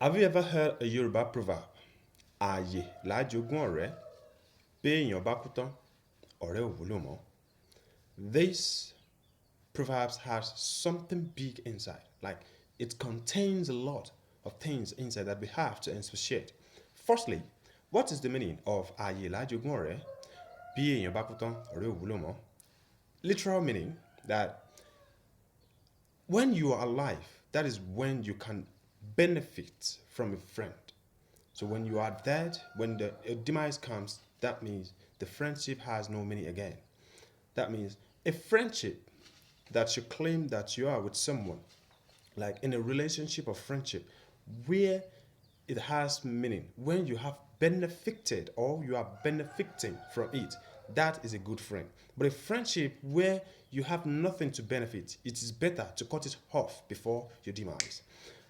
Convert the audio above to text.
Have you ever heard a Yorùbá proverb? Ààyè lájogún ọ̀rẹ́, béèyàn bá kú tán, ọ̀rẹ́ ò wúlò mọ́. This proverb has something big inside. Like it contains a lot of things inside that we have to associate. Firstly, what is the meaning of ààyè lájogún ọ̀rẹ́? Bí èèyàn bá kú tán, ọ̀rẹ́ ò wúlò mọ́. Literal meaning that when you are alive, that is when you can benefit from a friend. So when you are dead, when the demise comes, that means the friendship has no meaning again. That means a friendship that you claim that you are with someone, like in a relationship of friendship, where it has meaning, when you have benefited or you are benefiting from it, that is a good friend. But a friendship where you have nothing to benefit, it is better to cut it off before your demise.